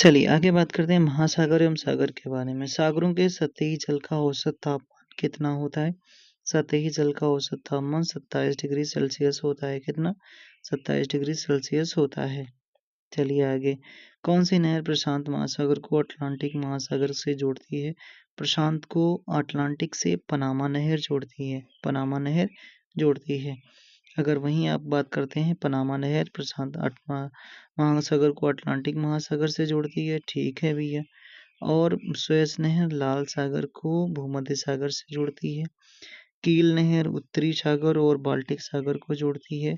चलिए आगे बात करते हैं महासागर एवं सागर के बारे में। सागरों के सतही जल का औसत तापमान कितना होता है? सतही जल का औसत तापमान 27 डिग्री सेल्सियस होता है। कितना? 27 डिग्री सेल्सियस होता है। चलिए आगे, कौन सी नहर प्रशांत महासागर को अटलांटिक महासागर से जोड़ती है? प्रशांत को अटलांटिक से पनामा नहर जोड़ती है। पनामा नहर जोड़ती है। अगर वहीं आप बात करते हैं, पनामा नहर प्रशांत महासागर को अटलांटिक महासागर से जोड़ती है। ठीक है भैया। और सुएज नहर लाल सागर को भूमध्य सागर से जोड़ती है। कील नहर उत्तरी सागर और बाल्टिक सागर को जोड़ती है।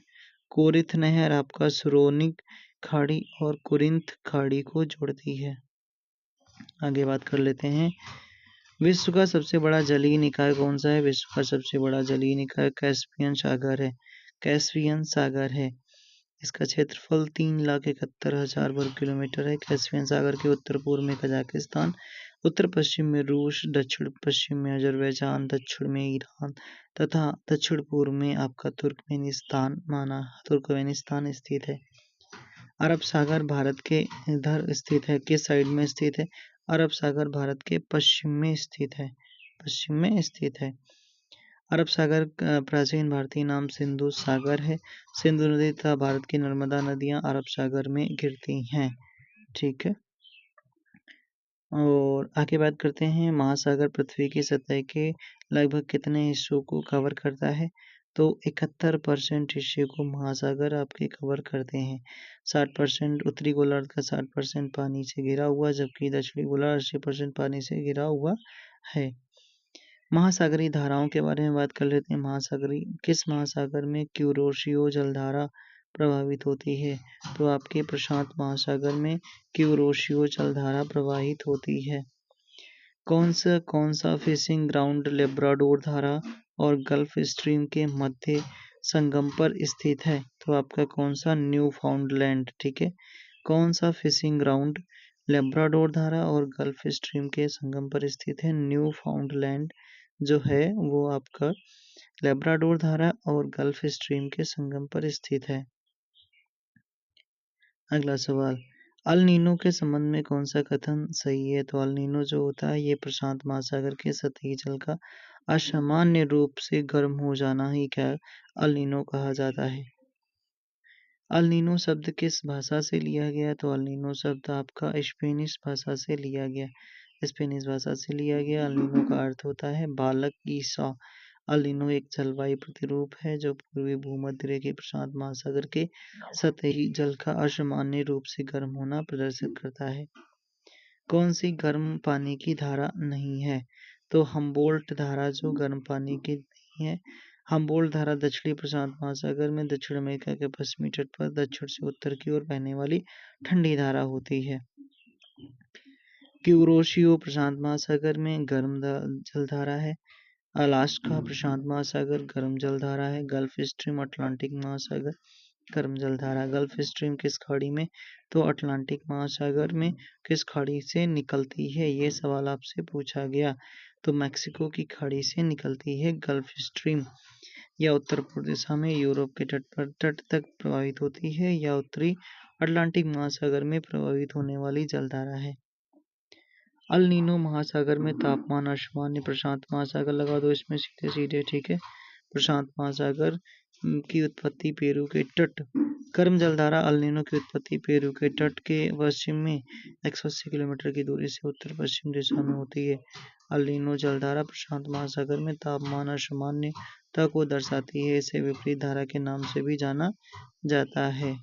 कोरिथ नहर आपका सुरोनिक खाड़ी और कुरिंथ खाड़ी को जोड़ती है। आगे बात कर लेते हैं, विश्व का सबसे बड़ा जलीय निकाय कौन सा है? विश्व का सबसे बड़ा जलीय निकाय कैस्पियन सागर है। कैस्पियन सागर है। इसका क्षेत्रफल 3,71,000 वर्ग किलोमीटर है। कैस्पियन सागर के उत्तर पूर्व में कजाकिस्तान, उत्तर पश्चिम में रूस, दक्षिण पश्चिम में अजरबैजान, दक्षिण में ईरान तथा दक्षिण पूर्व में आपका तुर्कमेनिस्तान स्थित है। अरब सागर भारत के इधर स्थित है। किस साइड में स्थित है? अरब सागर भारत के पश्चिम में स्थित है। पश्चिम में स्थित है। अरब सागर का प्राचीन भारतीय नाम सिंधु सागर है। सिंधु नदी तथा भारत की नर्मदा नदियां अरब सागर में गिरती हैं। ठीक है। और आगे बात करते हैं, महासागर पृथ्वी की सतह के लगभग कितने हिस्सों को कवर करता है? तो 71% हिस्से को महासागर आपके कवर करते हैं। 60% उत्तरी गोलार्ध का 60% पानी से घिरा हुआ, जबकि दक्षिणी गोलार्ध 80% पानी से घिरा हुआ है। महासागरीय धाराओं के बारे में बात कर लेते हैं। किस महासागर में क्यूरोशियो जलधारा प्रभावित होती है? तो आपके प्रशांत महासागर में क्यूरोशियो जलधारा प्रवाहित होती है। कौन सा फिशिंग ग्राउंड लेब्राडोर धारा और गल्फ स्ट्रीम के मध्य संगम पर स्थित है? तो आपका कौन सा? न्यू फाउंडलैंड। ठीक है। कौन सा फिशिंग ग्राउंड लेब्राडोर धारा और गल्फ स्ट्रीम के संगम पर स्थित है? न्यू फाउंडलैंड जो है वो आपका लेब्राडोर धारा और गल्फ स्ट्रीम के संगम पर स्थित है। अगला सवाल, अल नीनो के संबंध में कौन सा कथन सही है? तो अल नीनो जो होता है ये प्रशांत महासागर के सतही जल का असामान्य रूप से गर्म हो जाना ही क्या अल नीनो कहा जाता है। अल नीनो शब्द किस भाषा से लिया गया? तो अल नीनो शब्द आपका स्पेनिश भाषा से लिया गया। स्पेनिश भाषा से लिया गया। अल नीनो का अर्थ होता है बालक ईसा। अल नीनो एक जलवायु प्रतिरूप है जो पूर्वी भूमध्य रेखीय प्रशांत महासागर के सतही जल का असामान्य रूप से गर्म होना प्रदर्शित करता है। कौन सी गर्म पानी की धारा नहीं है? तो हम्बोल्ट धारा जो गर्म पानी की नहीं है। हम्बोल्ट धारा दक्षिणी प्रशांत महासागर में दक्षिण अमेरिका के पश्चिमी तट पर दक्षिण से उत्तर की ओर बहने वाली ठंडी धारा होती है। क्यूरोशियो प्रशांत महासागर में गर्म जलधारा है। अलास्का प्रशांत महासागर गर्म जलधारा है। गल्फ स्ट्रीम अटलांटिक महासागर गर्म जलधारा। गल्फ स्ट्रीम किस खाड़ी में? तो अटलांटिक महासागर में किस खाड़ी से निकलती है? ये सवाल आपसे पूछा गया। तो मैक्सिको की खाड़ी से निकलती है गल्फ स्ट्रीम। या उत्तर पूर्व दिशा में यूरोप के तट तक प्रवाहित होती है, या उत्तरी अटलांटिक महासागर में प्रवाहित होने वाली जलधारा है। अल नीनो महासागर में तापमान असामान्य। प्रशांत महासागर लगा दो इसमें सीधे सीधे। ठीक है। प्रशांत महासागर की उत्पत्ति पेरू के तट। गर्म जलधारा अल नीनो की उत्पत्ति पेरू के तट के पश्चिम में 180 किलोमीटर की दूरी से उत्तर पश्चिम दिशा में होती है। अल नीनो जलधारा प्रशांत महासागर में तापमान असामान्यता को दर्शाती है। इसे विपरीत धारा के नाम से भी जाना जाता है।